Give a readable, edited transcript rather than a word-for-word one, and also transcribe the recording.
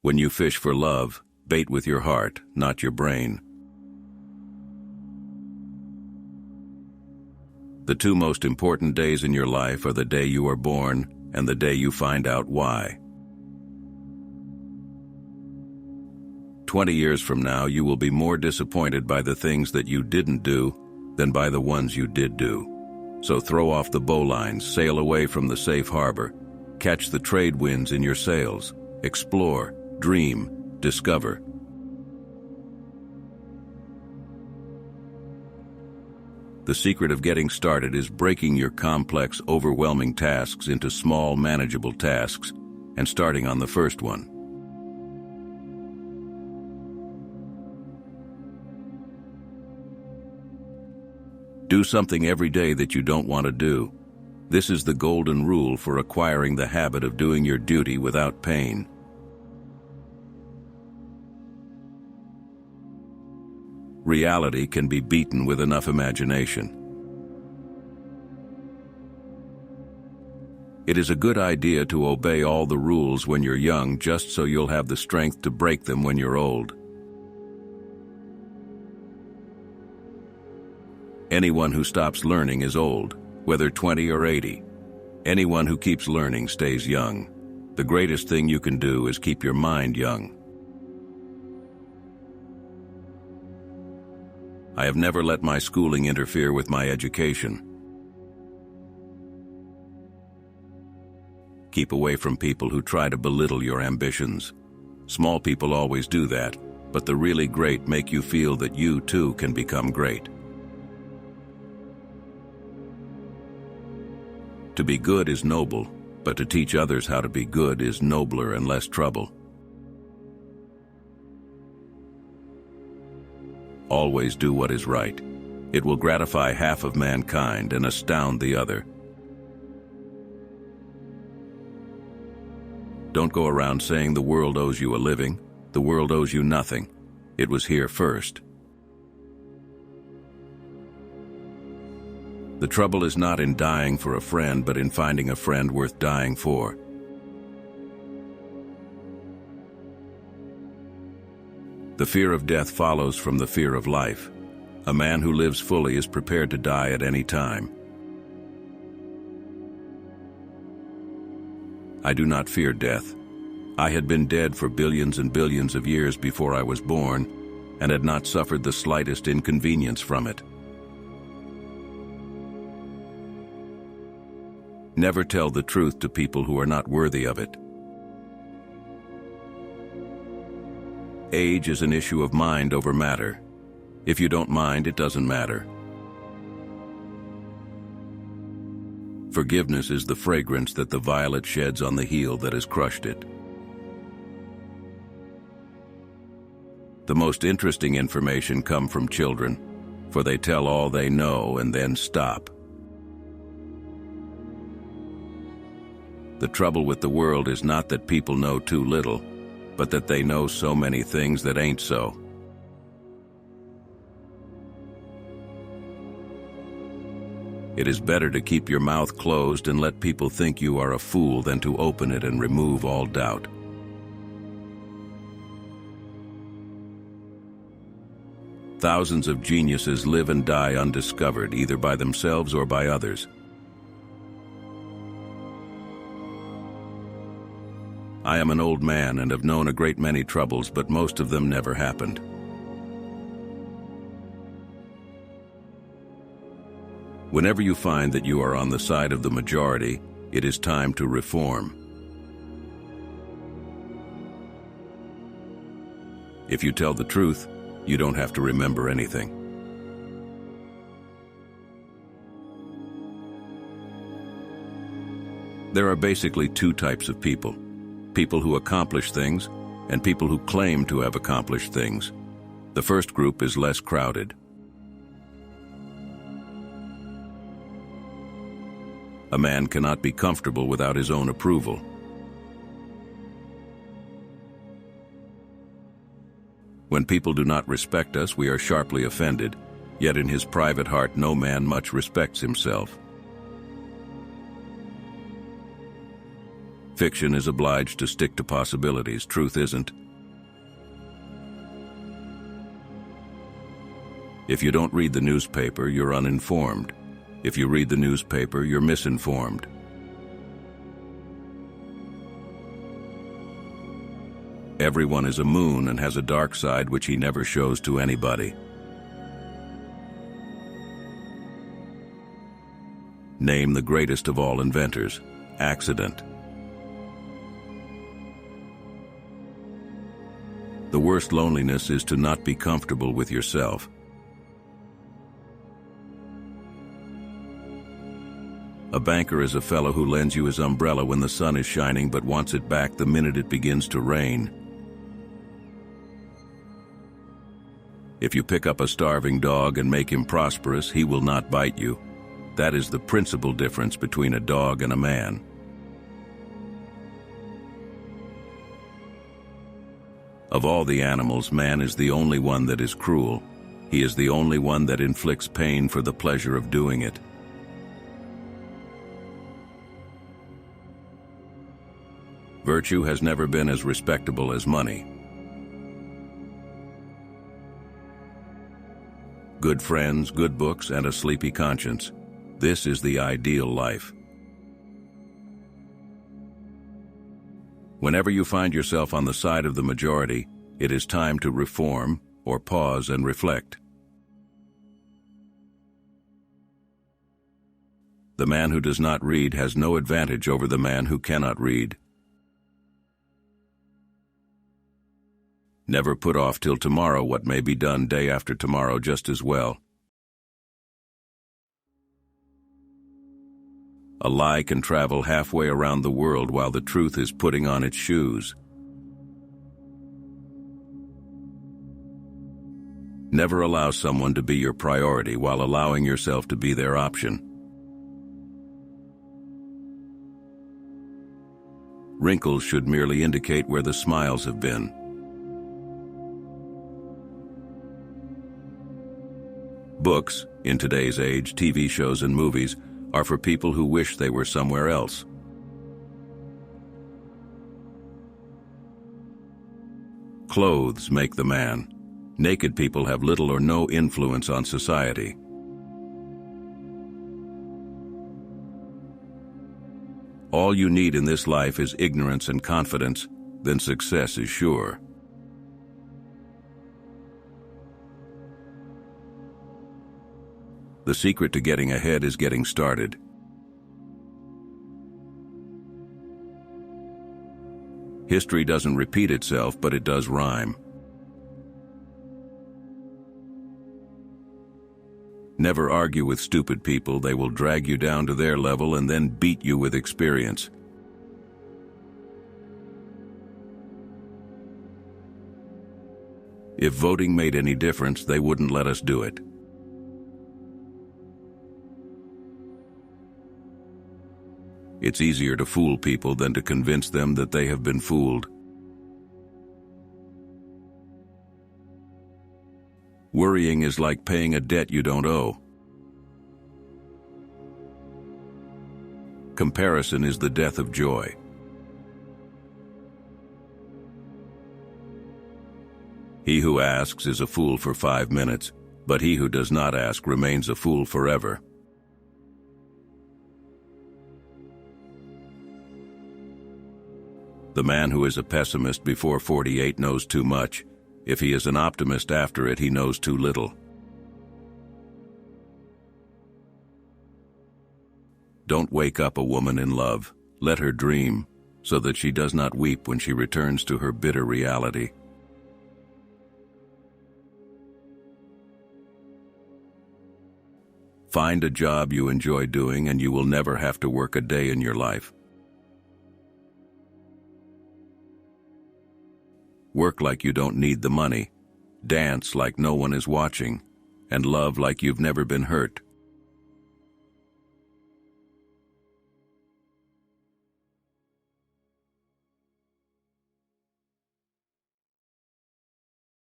When you fish for love, bait with your heart, not your brain. The two most important days in your life are the day you are born and the day you find out why. 20 years from now, you will be more disappointed by the things that you didn't do than by the ones you did do. So throw off the bowlines, sail away from the safe harbor, catch the trade winds in your sails, explore, dream, discover. The secret of getting started is breaking your complex, overwhelming tasks into small, manageable tasks and starting on the first one. Do something every day that you don't want to do. This is the golden rule for acquiring the habit of doing your duty without pain. Reality can be beaten with enough imagination. It is a good idea to obey all the rules when you're young, just so you'll have the strength to break them when you're old. Anyone who stops learning is old, whether 20 or 80. Anyone who keeps learning stays young. The greatest thing you can do is keep your mind young. I have never let my schooling interfere with my education. Keep away from people who try to belittle your ambitions. Small people always do that, but the really great make you feel that you too can become great. To be good is noble, but to teach others how to be good is nobler and less trouble. Always do what is right. It will gratify half of mankind and astound the other. Don't go around saying the world owes you a living. The world owes you nothing. It was here first. The trouble is not in dying for a friend, but in finding a friend worth dying for. The fear of death follows from the fear of life. A man who lives fully is prepared to die at any time. I do not fear death. I had been dead for billions and billions of years before I was born, and had not suffered the slightest inconvenience from it. Never tell the truth to people who are not worthy of it. Age is an issue of mind over matter. If you don't mind, it doesn't matter. Forgiveness is the fragrance that the violet sheds on the heel that has crushed it. The most interesting information comes from children, for they tell all they know and then stop. The trouble with the world is not that people know too little, but that they know so many things that ain't so. It is better to keep your mouth closed and let people think you are a fool than to open it and remove all doubt. Thousands of geniuses live and die undiscovered, either by themselves or by others. I am an old man and have known a great many troubles, but most of them never happened. Whenever you find that you are on the side of the majority, it is time to reform. If you tell the truth, you don't have to remember anything. There are basically two types of people. People who accomplish things, and people who claim to have accomplished things. The first group is less crowded. A man cannot be comfortable without his own approval. When people do not respect us, we are sharply offended, yet in his private heart no man much respects himself. Fiction is obliged to stick to possibilities. Truth isn't. If you don't read the newspaper, you're uninformed. If you read the newspaper, you're misinformed. Everyone is a moon and has a dark side which he never shows to anybody. Name the greatest of all inventors. Accident. The worst loneliness is to not be comfortable with yourself. A banker is a fellow who lends you his umbrella when the sun is shining but wants it back the minute it begins to rain. If you pick up a starving dog and make him prosperous, he will not bite you. That is the principal difference between a dog and a man. Of all the animals, man is the only one that is cruel. He is the only one that inflicts pain for the pleasure of doing it. Virtue has never been as respectable as money. Good friends, good books, and a sleepy conscience. This is the ideal life. Whenever you find yourself on the side of the majority, it is time to reform or pause and reflect. The man who does not read has no advantage over the man who cannot read. Never put off till tomorrow what may be done day after tomorrow just as well. A lie can travel halfway around the world while the truth is putting on its shoes. Never allow someone to be your priority while allowing yourself to be their option. Wrinkles should merely indicate where the smiles have been. Books, in today's age, TV shows and movies, are for people who wish they were somewhere else. Clothes make the man. Naked people have little or no influence on society. All you need in this life is ignorance and confidence, then success is sure. The secret to getting ahead is getting started. History doesn't repeat itself, but it does rhyme. Never argue with stupid people. They will drag you down to their level and then beat you with experience. If voting made any difference, they wouldn't let us do it. It's easier to fool people than to convince them that they have been fooled. Worrying is like paying a debt you don't owe. Comparison is the death of joy. He who asks is a fool for 5 minutes, but he who does not ask remains a fool forever. The man who is a pessimist before 48 knows too much. If he is an optimist after it, he knows too little. Don't wake up a woman in love. Let her dream, so that she does not weep when she returns to her bitter reality. Find a job you enjoy doing, and you will never have to work a day in your life. Work like you don't need the money, dance like no one is watching, and love like you've never been hurt.